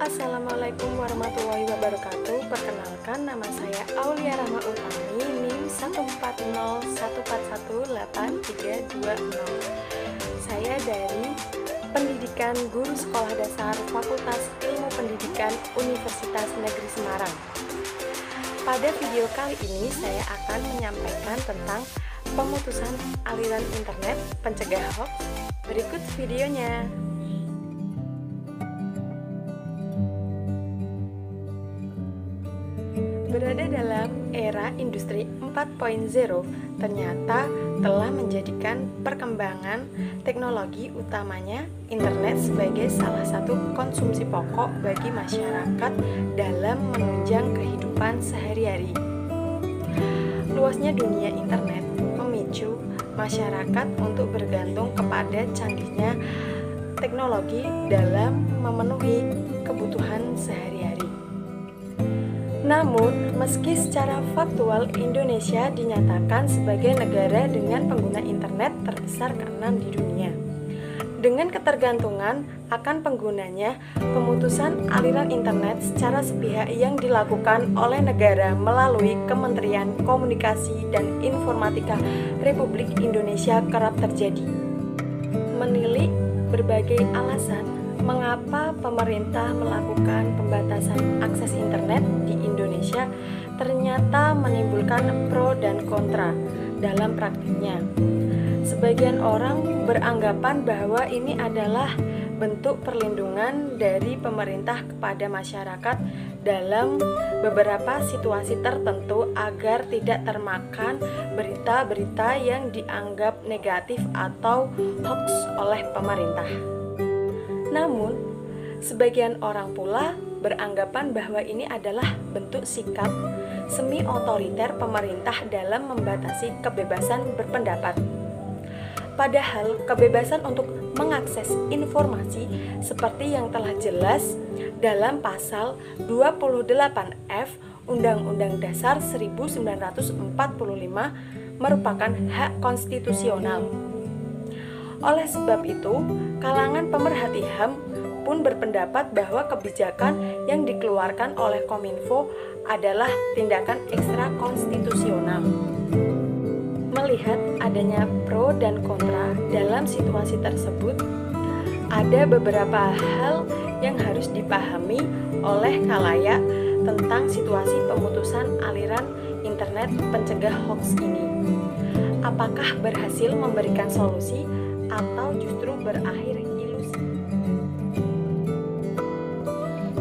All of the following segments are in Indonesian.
Assalamualaikum warahmatullahi wabarakatuh. Perkenalkan, nama saya Aulia Rahma Utami, NIM 1401418320. Saya dari Pendidikan Guru Sekolah Dasar Fakultas Ilmu Pendidikan Universitas Negeri Semarang. Pada video kali ini saya akan menyampaikan tentang pemutusan aliran internet pencegah hoax. Berikut videonya. Berada dalam era industri 4.0, ternyata telah menjadikan perkembangan teknologi, utamanya internet, sebagai salah satu konsumsi pokok bagi masyarakat dalam menunjang kehidupan sehari-hari. Luasnya dunia internet memicu masyarakat untuk bergantung kepada canggihnya teknologi dalam memenuhi kebutuhan sehari-hari. Namun, meski secara faktual Indonesia dinyatakan sebagai negara dengan pengguna internet terbesar ke-6 di dunia, dengan ketergantungan akan penggunanya, pemutusan aliran internet secara sepihak yang dilakukan oleh negara melalui Kementerian Komunikasi dan Informatika Republik Indonesia kerap terjadi. Menilik berbagai alasan mengapa pemerintah melakukan pembatasan akses internet di Indonesia, ternyata menimbulkan pro dan kontra dalam praktiknya. Sebagian orang beranggapan bahwa ini adalah bentuk perlindungan dari pemerintah kepada masyarakat dalam beberapa situasi tertentu agar tidak termakan berita-berita yang dianggap negatif atau hoax oleh pemerintah. Namun, sebagian orang pula beranggapan bahwa ini adalah bentuk sikap semi-otoriter pemerintah dalam membatasi kebebasan berpendapat. Padahal, kebebasan untuk mengakses informasi seperti yang telah jelas dalam pasal 28F Undang-Undang Dasar 1945 merupakan hak konstitusional. Oleh sebab itu, kalangan pemerhati HAM pun berpendapat bahwa kebijakan yang dikeluarkan oleh Kominfo adalah tindakan ekstra konstitusional. Melihat adanya pro dan kontra dalam situasi tersebut, ada beberapa hal yang harus dipahami oleh khalayak tentang situasi pemutusan aliran internet pencegah hoax ini. Apakah berhasil memberikan solusi atau justru berakhir ilusi?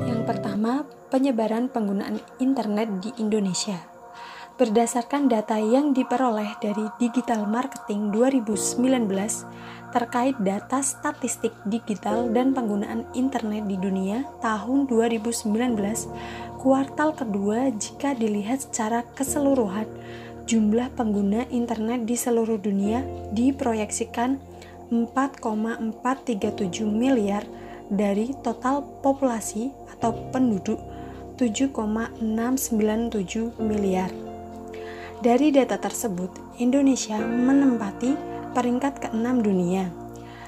Yang pertama, penyebaran penggunaan internet di Indonesia. Berdasarkan data yang diperoleh dari Digital Marketing 2019 terkait data statistik digital dan penggunaan internet di dunia tahun 2019, kuartal kedua jika dilihat secara keseluruhan, jumlah pengguna internet di seluruh dunia diproyeksikan 4,437 miliar dari total populasi atau penduduk 7,697 miliar. Dari data tersebut, Indonesia menempati peringkat ke-6 dunia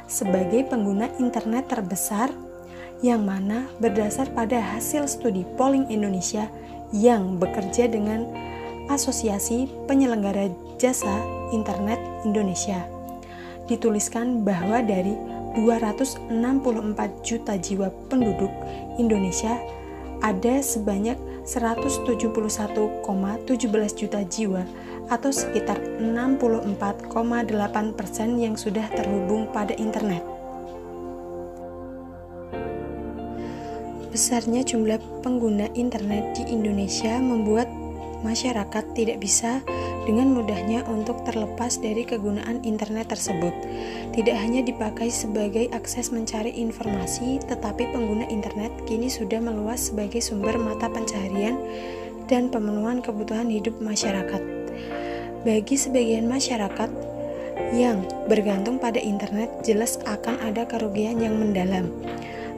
sebagai pengguna internet terbesar, yang mana berdasar pada hasil studi Polling Indonesia yang bekerja dengan Asosiasi Penyelenggara Jasa Internet Indonesia. Dituliskan bahwa dari 264 juta jiwa penduduk Indonesia, ada sebanyak 171,17 juta jiwa atau sekitar 64,8% yang sudah terhubung pada internet. Besarnya jumlah pengguna internet di Indonesia membuat masyarakat tidak bisa dengan mudahnya untuk terlepas dari kegunaan internet tersebut. Tidak hanya dipakai sebagai akses mencari informasi, tetapi pengguna internet kini sudah meluas sebagai sumber mata pencaharian dan pemenuhan kebutuhan hidup masyarakat. Bagi sebagian masyarakat yang bergantung pada internet, jelas akan ada kerugian yang mendalam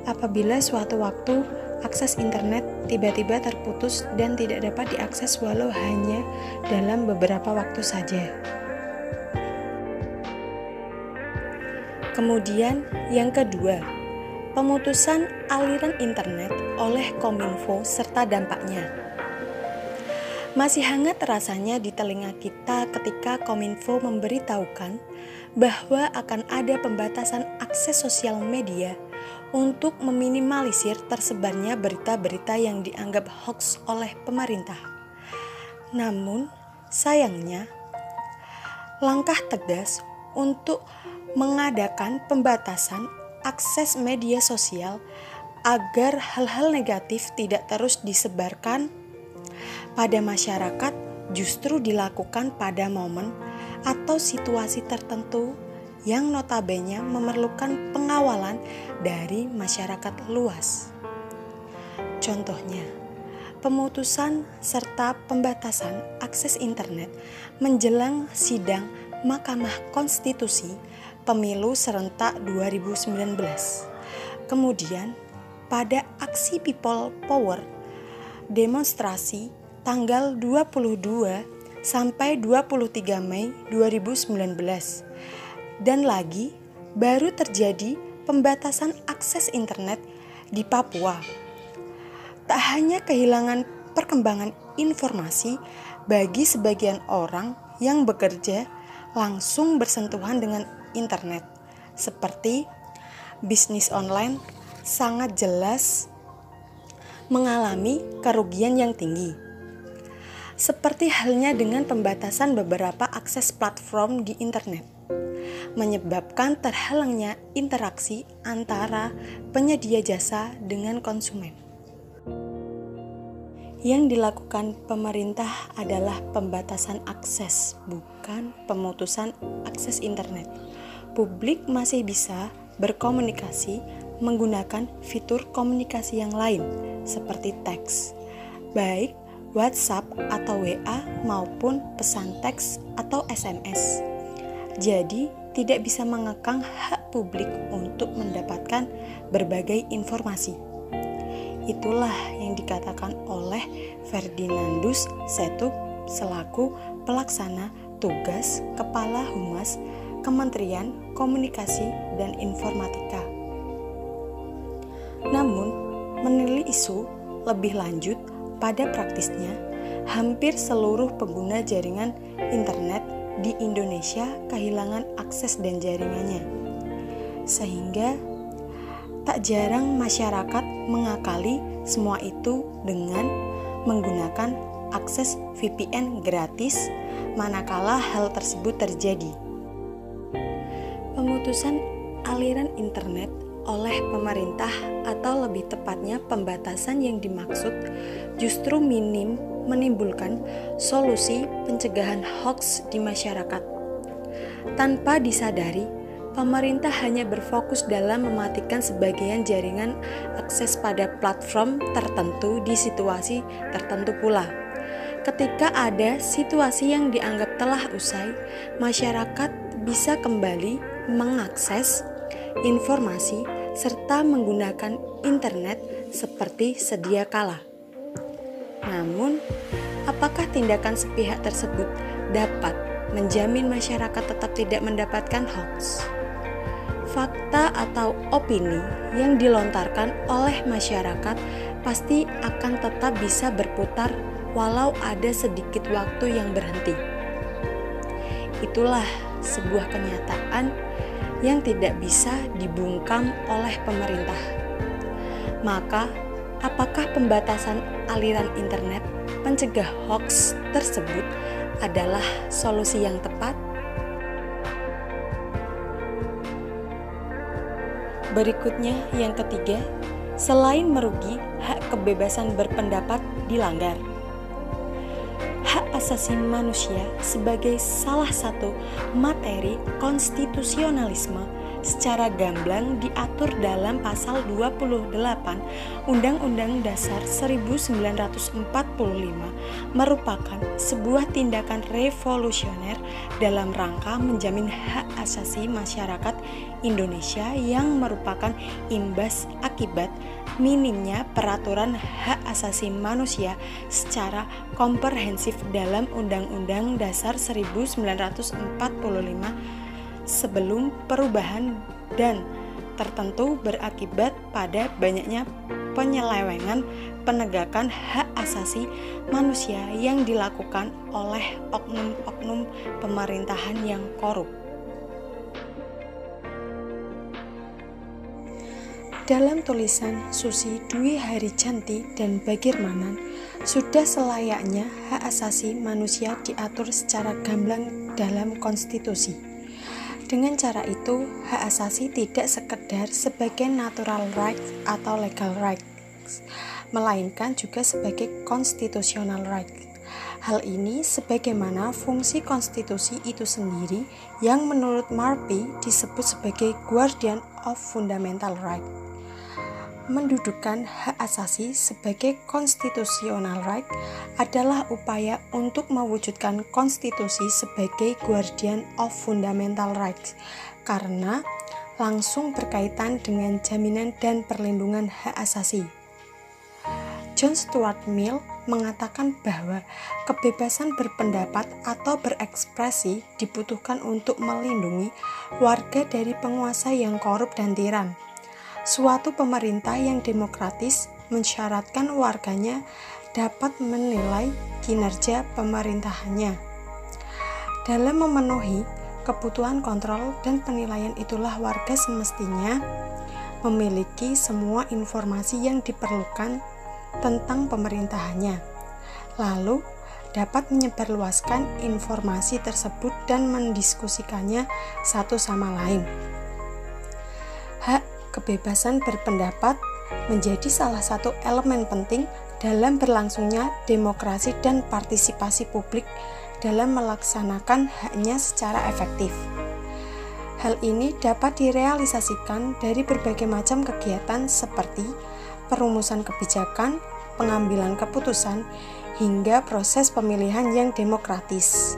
apabila suatu waktu akses internet tiba-tiba terputus dan tidak dapat diakses walau hanya dalam beberapa waktu saja. Kemudian yang kedua, pemutusan aliran internet oleh Kominfo serta dampaknya. Masih hangat rasanya di telinga kita ketika Kominfo memberitahukan bahwa akan ada pembatasan akses sosial media untuk meminimalisir tersebarnya berita-berita yang dianggap hoax oleh pemerintah. Namun, sayangnya, langkah tegas untuk mengadakan pembatasan akses media sosial agar hal-hal negatif tidak terus disebarkan pada masyarakat justru dilakukan pada momen atau situasi tertentu yang notabene memerlukan pengawalan dari masyarakat luas. Contohnya, pemutusan serta pembatasan akses internet menjelang sidang Mahkamah Konstitusi Pemilu Serentak 2019. Kemudian, pada aksi People Power, demonstrasi tanggal 22 sampai 23 Mei 2019. Dan lagi, baru terjadi pembatasan akses internet di Papua. Tak hanya kehilangan perkembangan informasi bagi sebagian orang yang bekerja langsung bersentuhan dengan internet, seperti bisnis online sangat jelas mengalami kerugian yang tinggi. Seperti halnya dengan pembatasan beberapa akses platform di internet, menyebabkan terhalangnya interaksi antara penyedia jasa dengan konsumen. Yang dilakukan pemerintah adalah pembatasan akses, bukan pemutusan akses internet. Publik masih bisa berkomunikasi menggunakan fitur komunikasi yang lain, seperti teks, baik WhatsApp atau WA maupun pesan teks atau SMS. Jadi, tidak bisa mengekang hak publik untuk mendapatkan berbagai informasi. Itulah yang dikatakan oleh Ferdinandus Setup selaku pelaksana tugas Kepala Humas Kementerian Komunikasi dan Informatika. Namun, menilai isu lebih lanjut, pada praktisnya, hampir seluruh pengguna jaringan internet di Indonesia kehilangan akses dan jaringannya. Sehingga tak jarang masyarakat mengakali semua itu dengan menggunakan akses VPN gratis manakala hal tersebut terjadi. Pemutusan aliran internet oleh pemerintah atau lebih tepatnya pembatasan yang dimaksud justru minim menimbulkan solusi pencegahan hoax di masyarakat. Tanpa disadari, pemerintah hanya berfokus dalam mematikan sebagian jaringan akses pada platform tertentu di situasi tertentu pula. Ketika ada situasi yang dianggap telah usai, masyarakat bisa kembali mengakses informasi serta menggunakan internet seperti sedia kala. Namun, apakah tindakan sepihak tersebut dapat menjamin masyarakat tetap tidak mendapatkan hoax? Fakta atau opini yang dilontarkan oleh masyarakat pasti akan tetap bisa berputar walau ada sedikit waktu yang berhenti. Itulah sebuah kenyataan yang tidak bisa dibungkam oleh pemerintah. Maka, apakah pembatasan aliran internet pencegah hoax tersebut adalah solusi yang tepat? Berikutnya, yang ketiga, selain merugi, hak kebebasan berpendapat dilanggar. Hak asasi manusia sebagai salah satu materi konstitusionalisme secara gamblang diatur dalam pasal 28 Undang-Undang Dasar 1945 merupakan sebuah tindakan revolusioner dalam rangka menjamin hak asasi masyarakat Indonesia yang merupakan imbas akibat minimnya peraturan hak asasi manusia secara komprehensif dalam Undang-Undang Dasar 1945 sebelum perubahan dan tertentu berakibat pada banyaknya penyelewengan penegakan hak asasi manusia yang dilakukan oleh oknum-oknum pemerintahan yang korup. Dalam tulisan Susi Dwi Harijanti dan Bagirmanan, sudah selayaknya hak asasi manusia diatur secara gamblang dalam konstitusi. Dengan cara itu, hak asasi tidak sekedar sebagai natural rights atau legal rights, melainkan juga sebagai constitutional rights. Hal ini sebagaimana fungsi konstitusi itu sendiri yang menurut Murphy disebut sebagai guardian of fundamental rights. Mendudukan hak asasi sebagai constitutional right adalah upaya untuk mewujudkan konstitusi sebagai guardian of fundamental rights karena langsung berkaitan dengan jaminan dan perlindungan hak asasi. John Stuart Mill mengatakan bahwa kebebasan berpendapat atau berekspresi dibutuhkan untuk melindungi warga dari penguasa yang korup dan tiran. Suatu pemerintah yang demokratis mensyaratkan warganya dapat menilai kinerja pemerintahannya. Dalam memenuhi kebutuhan kontrol dan penilaian itulah warga semestinya memiliki semua informasi yang diperlukan tentang pemerintahannya, lalu dapat menyebarluaskan informasi tersebut dan mendiskusikannya satu sama lain. Hak kebebasan berpendapat menjadi salah satu elemen penting dalam berlangsungnya demokrasi dan partisipasi publik dalam melaksanakan haknya secara efektif. Hal ini dapat direalisasikan dari berbagai macam kegiatan seperti perumusan kebijakan, pengambilan keputusan, hingga proses pemilihan yang demokratis.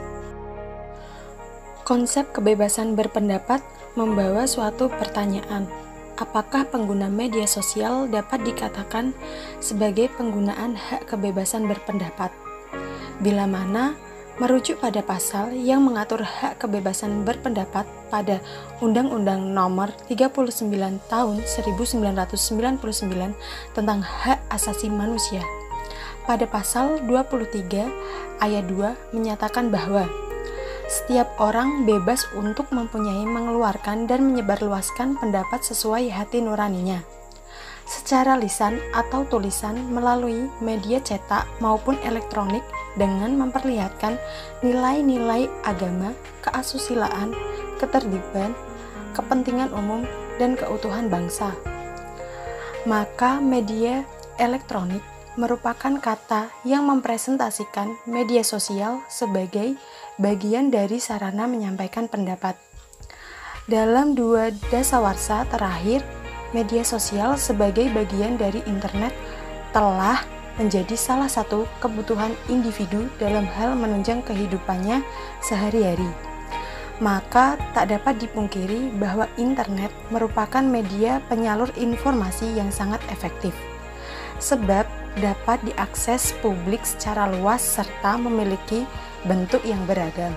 Konsep kebebasan berpendapat membawa suatu pertanyaan. Apakah pengguna media sosial dapat dikatakan sebagai penggunaan hak kebebasan berpendapat? Bila mana merujuk pada pasal yang mengatur hak kebebasan berpendapat pada Undang-Undang Nomor 39 Tahun 1999 tentang Hak Asasi Manusia. Pada pasal 23 ayat 2 menyatakan bahwa setiap orang bebas untuk mempunyai, mengeluarkan, dan menyebarluaskan pendapat sesuai hati nuraninya, secara lisan atau tulisan melalui media cetak maupun elektronik dengan memperlihatkan nilai-nilai agama, keasusilaan, ketertiban, kepentingan umum, dan keutuhan bangsa. Maka media elektronik merupakan kata yang mempresentasikan media sosial sebagai bagian dari sarana menyampaikan pendapat. Dalam 2 dasawarsa terakhir, media sosial sebagai bagian dari internet telah menjadi salah satu kebutuhan individu dalam hal menunjang kehidupannya sehari-hari. Maka tak dapat dipungkiri bahwa internet merupakan media penyalur informasi yang sangat efektif, sebab dapat diakses publik secara luas serta memiliki bentuk yang beragam.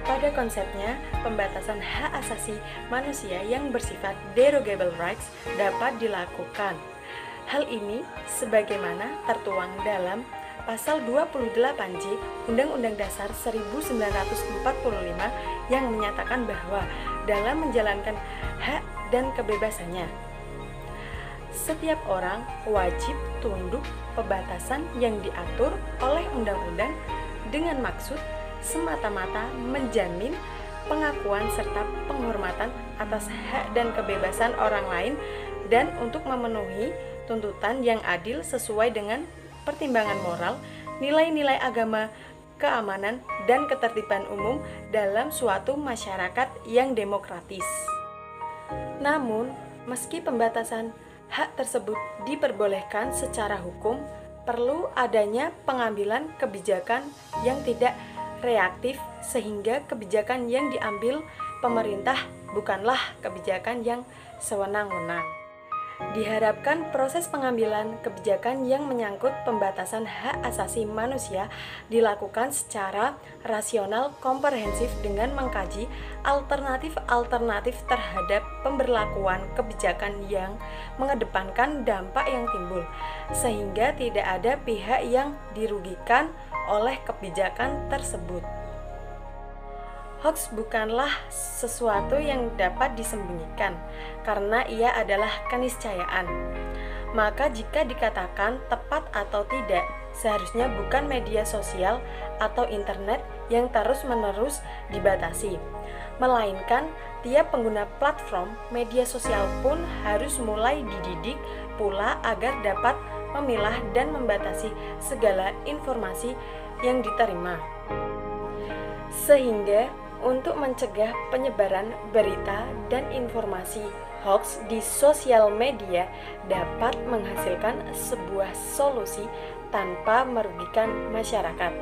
Pada konsepnya, pembatasan hak asasi manusia yang bersifat derogable rights dapat dilakukan. Hal ini sebagaimana tertuang dalam Pasal 28J Undang-Undang Dasar 1945 yang menyatakan bahwa dalam menjalankan hak dan kebebasannya, setiap orang wajib tunduk pembatasan yang diatur oleh undang-undang dengan maksud semata-mata menjamin pengakuan serta penghormatan atas hak dan kebebasan orang lain dan untuk memenuhi tuntutan yang adil sesuai dengan pertimbangan moral, nilai-nilai agama, keamanan, dan ketertiban umum dalam suatu masyarakat yang demokratis. Namun, meski pembatasan hak tersebut diperbolehkan secara hukum, perlu adanya pengambilan kebijakan yang tidak reaktif sehingga kebijakan yang diambil pemerintah bukanlah kebijakan yang sewenang-wenang. Diharapkan proses pengambilan kebijakan yang menyangkut pembatasan hak asasi manusia dilakukan secara rasional komprehensif dengan mengkaji alternatif-alternatif terhadap pemberlakuan kebijakan yang mengedepankan dampak yang timbul, sehingga tidak ada pihak yang dirugikan oleh kebijakan tersebut. Hoax bukanlah sesuatu yang dapat disembunyikan, karena ia adalah keniscayaan. Maka jika dikatakan tepat atau tidak, seharusnya bukan media sosial atau internet yang terus-menerus dibatasi, melainkan tiap pengguna platform media sosial pun harus mulai dididik pula agar dapat memilah dan membatasi segala informasi yang diterima. Sehingga untuk mencegah penyebaran berita dan informasi hoax di sosial media dapat menghasilkan sebuah solusi tanpa merugikan masyarakat.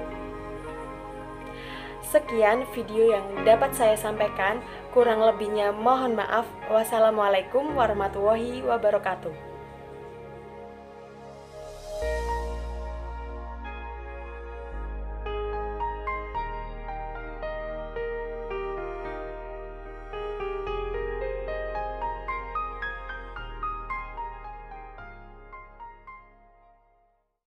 Sekian video yang dapat saya sampaikan, kurang lebihnya mohon maaf. Wassalamualaikum warahmatullahi wabarakatuh.